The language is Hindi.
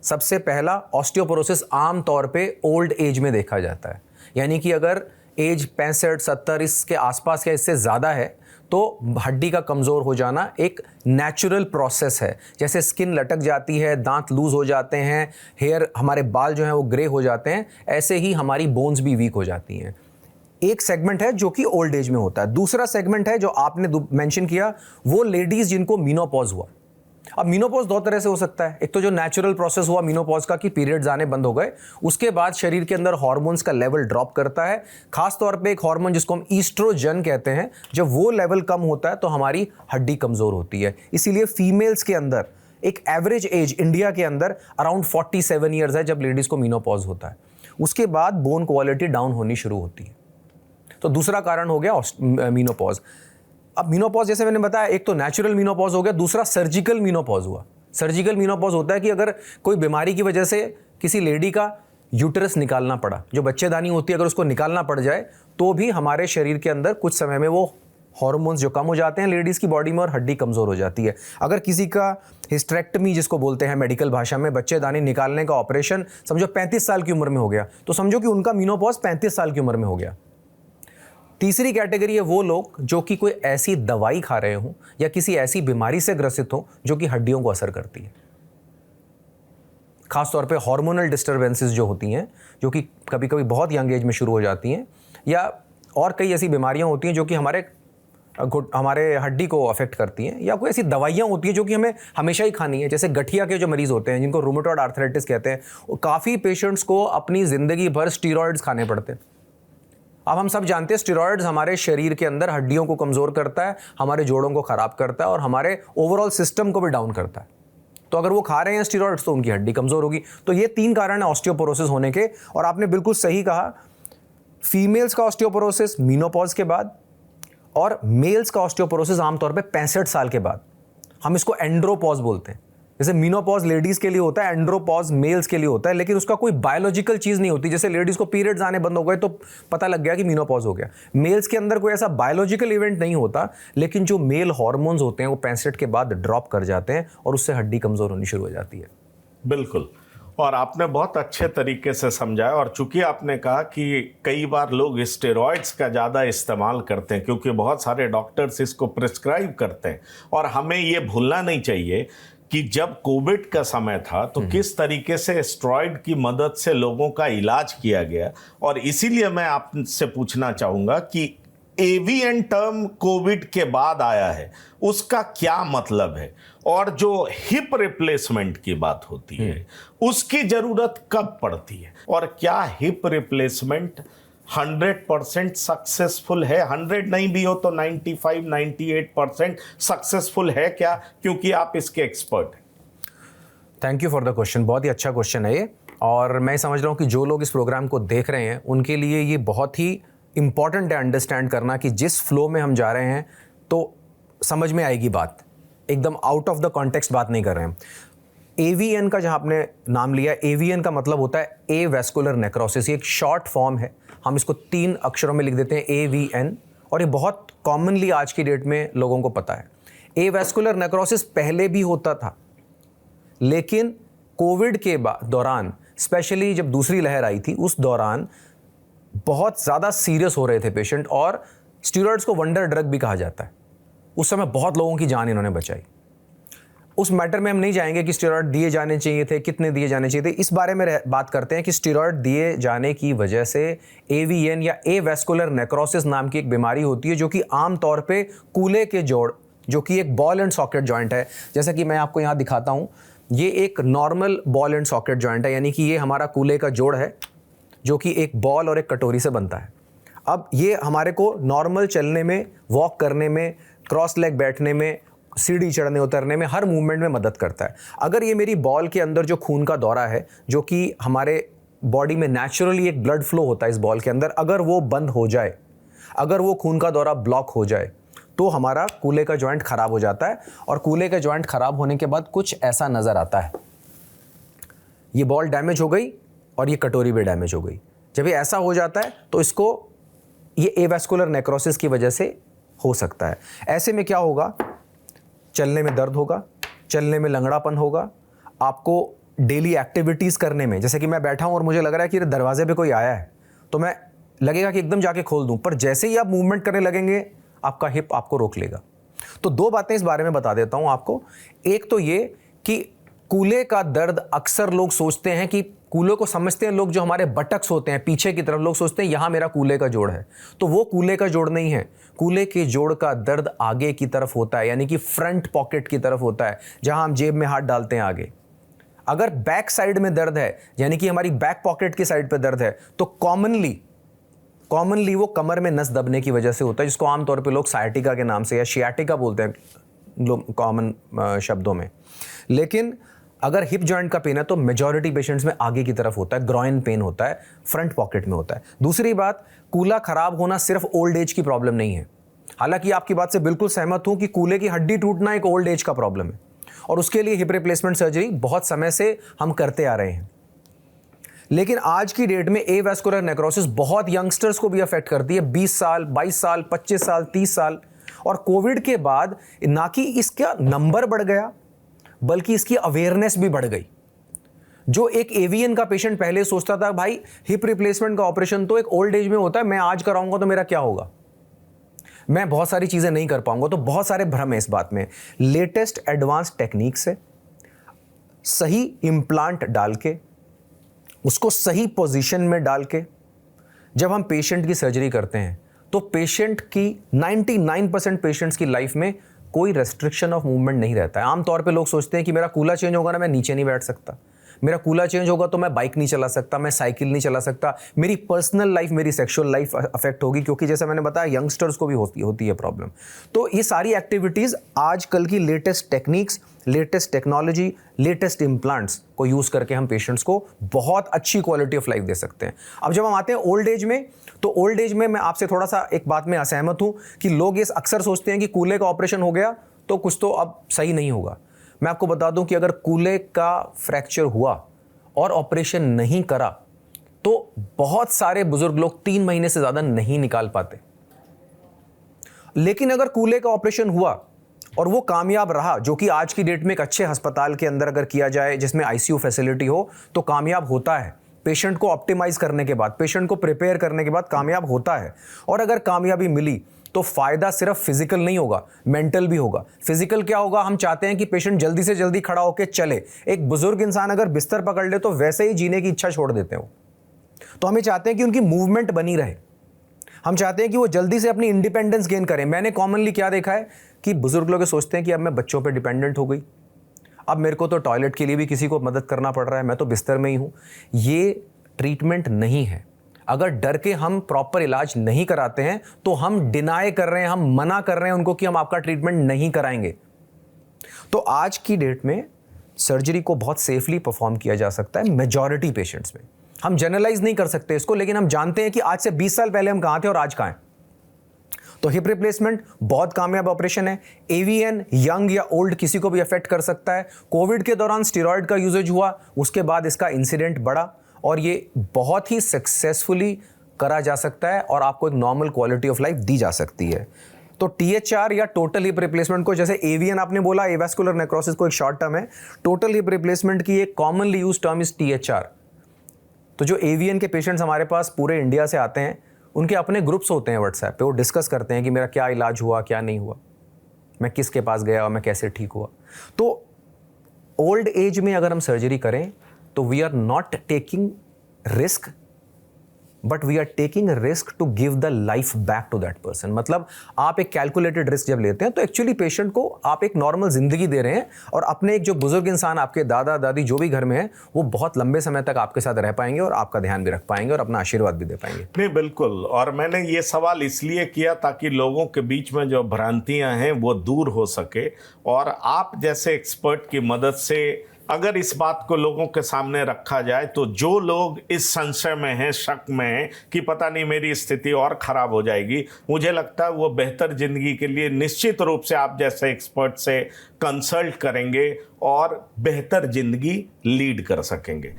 सबसे पहला, ऑस्टियोपोरोसिस आम तौर पे ओल्ड एज में देखा जाता है, यानी कि अगर एज 65-70 इसके आसपास या इससे ज़्यादा है तो हड्डी का कमज़ोर हो जाना एक नेचुरल प्रोसेस है। जैसे स्किन लटक जाती है, दांत लूज़ हो जाते हैं, हेयर, हमारे बाल जो हैं वो ग्रे हो जाते हैं, ऐसे ही हमारी बोन्स भी वीक हो जाती हैं। एक सेगमेंट है जो कि ओल्ड एज में होता है। दूसरा सेगमेंट है जो आपने मेंशन किया, वो लेडीज़ जिनको मीनोपॉज हुआ। अब मीनोपॉज दो तरह से हो सकता है। एक तो जो नेचुरल प्रोसेस हुआ मीनोपॉज का कि पीरियड्स आने बंद हो गए, उसके बाद शरीर के अंदर हार्मोन्स का लेवल ड्रॉप करता है। खास तौर पे एक हार्मोन जिसको हम ईस्ट्रोजन कहते हैं, जब वो लेवल कम होता है तो हमारी हड्डी कमजोर होती है। इसीलिए फीमेल्स के अंदर एक एवरेज एज इंडिया के अंदर अराउंड 47 ईयर्स है जब लेडीज को मीनोपॉज होता है। उसके बाद बोन क्वालिटी डाउन होनी शुरू होती है। तो दूसरा कारण हो गया मीनोपॉज। अब मीनोपॉज जैसे मैंने बताया, एक तो नेचुरल मीनोपॉज हो गया, दूसरा सर्जिकल मीनोपॉज हुआ। सर्जिकल मीनोपॉज होता है कि अगर कोई बीमारी की वजह से किसी लेडी का यूटरस निकालना पड़ा, जो बच्चेदानी होती है, अगर उसको निकालना पड़ जाए तो भी हमारे शरीर के अंदर कुछ समय में वो हार्मोन्स जो कम हो जाते हैं लेडीज़ की बॉडी में और हड्डी कमज़ोर हो जाती है। अगर किसी का हिस्टेरेक्टमी जिसको बोलते हैं मेडिकल भाषा में, बच्चेदानी निकालने का ऑपरेशन समझो 35 साल की उम्र में हो गया, तो समझो कि उनका मीनोपॉज 35 साल की उम्र में हो गया। तीसरी कैटेगरी है वो लोग जो कि कोई ऐसी दवाई खा रहे हों या किसी ऐसी बीमारी से ग्रसित हो जो कि हड्डियों को असर करती है। खासतौर पे हार्मोनल डिस्टर्बेंसेस जो होती हैं, जो कि कभी कभी बहुत यंग एज में शुरू हो जाती हैं, या और कई ऐसी बीमारियां होती हैं जो कि हमारे हड्डी को अफेक्ट करती हैं, या कोई ऐसी दवाइयां होती हैं जो कि हमें हमेशा ही खानी है। जैसे गठिया के जो मरीज होते हैं जिनको रूमेटॉइड आर्थराइटिस कहते हैं, काफ़ी पेशेंट्स को अपनी ज़िंदगी भर स्टीरॉयड्स खाने पड़ते हैं। अब हम सब जानते हैं स्टेरॉइड्स हमारे शरीर के अंदर हड्डियों को कमज़ोर करता है, हमारे जोड़ों को ख़राब करता है और हमारे ओवरऑल सिस्टम को भी डाउन करता है। तो अगर वो खा रहे हैं स्टेरॉइड्स तो उनकी हड्डी कमज़ोर होगी। तो ये 3 कारण है ऑस्टियोपोरोसिस होने के। और आपने बिल्कुल सही कहा, फीमेल्स का ऑस्टियोपोरोसिस मीनोपॉज के बाद और मेल्स का ऑस्टियोपोरोसिस आमतौर पर 65 साल के बाद। हम इसको एंड्रोपॉज बोलते हैं। जैसे मीनोपॉज लेडीज के लिए होता है, एंड्रोपॉज मेल्स के लिए होता है, लेकिन उसका कोई बायोलॉजिकल चीज नहीं होती। जैसे लेडीज को पीरियड्स आने बंद हो गए तो पता लग गया कि मीनोपॉज हो गया। मेल्स के अंदर कोई ऐसा बायोलॉजिकल इवेंट नहीं होता, लेकिन जो मेल हार्मोन्स होते हैं वो 65 के बाद ड्रॉप कर जाते हैं और उससे हड्डी कमजोर होनी शुरू हो जाती है। बिल्कुल, और आपने बहुत अच्छे तरीके से समझाया। और चूंकि आपने कहा कि कई बार लोग स्टेरॉइड्स का ज़्यादा इस्तेमाल करते हैं क्योंकि बहुत सारे डॉक्टर्स इसको प्रिस्क्राइब करते हैं, और हमें ये भूलना नहीं चाहिए कि जब कोविड का समय था तो किस तरीके से स्टेरॉइड की मदद से लोगों का इलाज किया गया। और इसीलिए मैं आपसे पूछना चाहूँगा कि एवीएन टर्म कोविड के बाद आया है, उसका क्या मतलब है, और जो हिप रिप्लेसमेंट की बात होती है उसकी ज़रूरत कब पड़ती है, और क्या हिप रिप्लेसमेंट 100% सक्सेसफुल है? 100 नहीं भी हो तो 95-98% सक्सेसफुल है क्या? क्योंकि आप इसके एक्सपर्ट हैं। Thank you for the question. बहुत ही अच्छा क्वेश्चन है ये, और मैं समझ रहा हूँ कि जो लोग इस प्रोग्राम को देख रहे हैं उनके लिए ये बहुत ही इंपॉर्टेंट है अंडरस्टैंड करना कि जिस फ्लो में हम जा रहे हैं तो समझ में आएगी बात, एकदम आउट ऑफ द कॉन्टेक्स्ट बात नहीं कर रहे हैं। एवीएन का जहाँ आपने नाम लिया, एवीएन का मतलब होता है ए वैस्कुलर नेक्रोसिस। ये एक शॉर्ट फॉर्म है, हम इसको 3 अक्षरों में लिख देते हैं AVN, और ये बहुत कॉमनली आज की डेट में लोगों को पता है। ए वैस्कुलर नेक्रोसिस पहले भी होता था, लेकिन कोविड के दौरान, स्पेशली जब दूसरी लहर आई थी, उस दौरान बहुत ज़्यादा सीरियस हो रहे थे पेशेंट, और स्टीरॉइड्स को वंडर ड्रग भी कहा जाता है। उस समय बहुत लोगों की जान इन्होंने बचाई। उस मैटर में हम नहीं जाएंगे कि स्टेरॉइड दिए जाने चाहिए थे, कितने दिए जाने चाहिए थे, इस बारे में बात करते हैं कि स्टेरॉइड दिए जाने की वजह से एवीएन या ए वैस्कुलर नेक्रोसिस नाम की एक बीमारी होती है, जो कि आम तौर पे कूल्हे के जोड़, जो कि एक बॉल एंड सॉकेट जॉइंट है, जैसा कि मैं आपको यहाँ दिखाता हूँ, ये एक normal ball and socket joint है, यानी कि ये हमारा कूल्हे का जोड़ है जो कि एक बॉल और एक कटोरी से बनता है। अब ये हमारे को नॉर्मल चलने में, वॉक करने में, क्रॉस लेग बैठने में, सीढ़ी चढ़ने उतरने में, हर मूवमेंट में मदद करता है। अगर ये मेरी बॉल के अंदर जो खून का दौरा है, जो कि हमारे बॉडी में नेचुरली एक ब्लड फ्लो होता है इस बॉल के अंदर, अगर वो बंद हो जाए, अगर वो खून का दौरा ब्लॉक हो जाए, तो हमारा कूल्हे का जॉइंट खराब हो जाता है। और कूल्हे का जॉइंट खराब होने के बाद कुछ ऐसा नज़र आता है, ये बॉल डैमेज हो गई और ये कटोरी भी डैमेज हो गई। जब ये ऐसा हो जाता है तो इसको, ये एवैस्कुलर नेक्रोसिस की वजह से हो सकता है। ऐसे में क्या होगा, चलने में दर्द होगा, चलने में लंगड़ापन होगा, आपको डेली एक्टिविटीज़ करने में, जैसे कि मैं बैठा हूँ और मुझे लग रहा है कि दरवाजे पे कोई आया है, तो मैं लगेगा कि एकदम जाके खोल दूं, पर जैसे ही आप मूवमेंट करने लगेंगे आपका हिप आपको रोक लेगा। तो दो बातें इस बारे में बता देता हूं आपको। एक तो ये कि कूल्हे का दर्द अक्सर लोग सोचते हैं कि कूल्हे को समझते हैं लोग, जो हमारे बटक्स होते हैं पीछे की तरफ, लोग सोचते हैं यहां मेरा कूल्हे का जोड़ है, तो वो कूल्हे का जोड़ नहीं है। कूल्हे के जोड़ का दर्द आगे की तरफ होता है, यानी कि फ्रंट पॉकेट की तरफ होता है, जहां हम जेब में हाथ डालते हैं आगे। अगर बैक साइड में दर्द है, यानी कि हमारी बैक पॉकेट की साइड पे दर्द है, तो कॉमनली वो कमर में नस दबने की वजह से होता है, जिसको आमतौर पे लोग साइटिका के नाम से या शियाटिका बोलते हैं लोग कॉमन शब्दों में। लेकिन अगर हिप जॉइंट का पेन है तो मेजॉरिटी पेशेंट्स में आगे की तरफ होता है, ग्रॉइन पेन होता है, फ्रंट पॉकेट में होता है। दूसरी बात, कूल्हा खराब होना सिर्फ ओल्ड एज की प्रॉब्लम नहीं है। हालांकि आपकी बात से बिल्कुल सहमत हूं कि कूल्हे की हड्डी टूटना एक ओल्ड एज का प्रॉब्लम है, और उसके लिए हिप रिप्लेसमेंट सर्जरी बहुत समय से हम करते आ रहे हैं। लेकिन आज की डेट में एवास्कुलर नेक्रोसिस बहुत यंगस्टर्स को भी अफेक्ट करती है, 20 साल, 22 साल, 25 साल, 30 साल। और कोविड के बाद ना कि इसका नंबर बढ़ गया, बल्कि इसकी अवेयरनेस भी बढ़ गई। जो एक एवीएन का पेशेंट पहले सोचता था भाई हिप रिप्लेसमेंट का ऑपरेशन तो एक ओल्ड एज में होता है, मैं आज कराऊंगा तो मेरा क्या होगा, मैं बहुत सारी चीजें नहीं कर पाऊंगा, तो बहुत सारे भ्रम है इस बात में। लेटेस्ट एडवांस टेक्निक से सही इम्प्लांट डाल के, उसको सही पोजीशन में डाल के जब हम पेशेंट की सर्जरी करते हैं, तो पेशेंट की 99% पेशेंट्स की लाइफ में कोई रेस्ट्रिक्शन ऑफ मूवमेंट नहीं रहता है। आमतौर पे लोग सोचते हैं कि मेरा कूल्हा चेंज होगा ना, मैं नीचे नहीं बैठ सकता, मेरा कूल्हा चेंज होगा तो मैं बाइक नहीं चला सकता, मैं साइकिल नहीं चला सकता, मेरी पर्सनल लाइफ, मेरी सेक्सुअल लाइफ अफेक्ट होगी, क्योंकि जैसे मैंने बताया यंगस्टर्स को भी होती है प्रॉब्लम। तो ये सारी एक्टिविटीज़ आजकल की latest techniques, latest technology, latest implants को यूज़ करके हम पेशेंट्स को बहुत अच्छी क्वालिटी ऑफ लाइफ दे सकते हैं। अब जब हम आते हैं ओल्ड एज में, तो ओल्ड एज में मैं आपसे थोड़ा सा एक बात में असहमत हूँ कि लोग ये अक्सर सोचते हैं कि कूल्हे का ऑपरेशन हो गया तो कुछ तो अब सही नहीं होगा। मैं आपको बता दूं कि अगर कूल्हे का फ्रैक्चर हुआ और ऑपरेशन नहीं करा तो बहुत सारे बुजुर्ग लोग 3 महीने से ज्यादा नहीं निकाल पाते। लेकिन अगर कूल्हे का ऑपरेशन हुआ और वो कामयाब रहा, जो कि आज की डेट में एक अच्छे अस्पताल के अंदर अगर किया जाए जिसमें आईसीयू फैसिलिटी हो, तो कामयाब होता है। पेशेंट को ऑप्टिमाइज करने के बाद, पेशेंट को प्रिपेयर करने के बाद कामयाब होता है। और अगर कामयाबी मिली तो फायदा सिर्फ फिजिकल नहीं होगा, मेंटल भी होगा। फिजिकल क्या होगा, हम चाहते हैं कि पेशेंट जल्दी से जल्दी खड़ा होकर चले। एक बुजुर्ग इंसान अगर बिस्तर पकड़ ले तो वैसे ही जीने की इच्छा छोड़ देते हो। तो हमें चाहते हैं कि उनकी मूवमेंट बनी रहे, हम चाहते हैं कि वो जल्दी से अपनी इंडिपेंडेंस गेन करें। मैंने कॉमनली क्या देखा है कि बुजुर्ग लोग सोचते हैं कि अब मैं बच्चों पे डिपेंडेंट हो गई, अब मेरे को तो टॉयलेट के लिए भी किसी को मदद करना पड़ रहा है, मैं तो बिस्तर में ही हूँ। ये ट्रीटमेंट नहीं है। अगर डर के हम प्रॉपर इलाज नहीं कराते हैं तो हम डिनाई कर रहे हैं, हम मना कर रहे हैं उनको कि हम आपका ट्रीटमेंट नहीं कराएंगे। तो आज की डेट में सर्जरी को बहुत सेफली परफॉर्म किया जा सकता है मेजॉरिटी पेशेंट्स में। हम जनरलाइज नहीं कर सकते इसको, लेकिन हम जानते हैं कि आज से 20 साल पहले हम कहां थे और आज कहां हैं। तो हिप रिप्लेसमेंट बहुत कामयाब ऑपरेशन है। एवीएन यंग या ओल्ड किसी को भी अफेक्ट कर सकता है। कोविड के दौरान स्टेरॉइड का यूजेज हुआ, उसके बाद इसका इंसिडेंट बढ़ा और ये बहुत ही सक्सेसफुली करा जा सकता है और आपको एक नॉर्मल क्वालिटी ऑफ लाइफ दी जा सकती है। तो THR या टोटल हिप रिप्लेसमेंट को, जैसे एवीएन आपने बोला, एवास्कुलर नेक्रोसिस को एक शॉर्ट टर्म है, टोटल हिप रिप्लेसमेंट की एक commonly use term is THR। तो जो एवीएन के पेशेंट्स हमारे पास पूरे इंडिया से आते हैं, उनके अपने ग्रुप्स होते हैं व्हाट्सएप पे, वो डिस्कस करते हैं कि मेरा क्या इलाज हुआ, क्या नहीं हुआ, मैं किसके पास गया और मैं कैसे ठीक हुआ। तो ओल्ड एज में अगर हम सर्जरी करें तो we are not taking risk, but we are taking risk to give the life back to that person. मतलब आप एक कैलकुलेटेड रिस्क जब लेते हैं तो एक्चुअली पेशेंट को आप एक नॉर्मल जिंदगी दे रहे हैं, और अपने एक जो बुजुर्ग इंसान, आपके दादा दादी जो भी घर में है, वो बहुत लंबे समय तक आपके साथ रह पाएंगे और आपका ध्यान भी रख पाएंगे और अपना आशीर्वाद भी दे पाएंगे। नहीं, बिल्कुल। और मैंने ये सवाल इसलिए किया ताकि लोगों के बीच में जो भ्रांतियां हैं वो दूर हो सके, और आप जैसे एक्सपर्ट की मदद से अगर इस बात को लोगों के सामने रखा जाए तो जो लोग इस संशय में हैं, शक में हैं कि पता नहीं मेरी स्थिति और खराब हो जाएगी, मुझे लगता है वो बेहतर जिंदगी के लिए निश्चित रूप से आप जैसे एक्सपर्ट से कंसल्ट करेंगे और बेहतर जिंदगी लीड कर सकेंगे।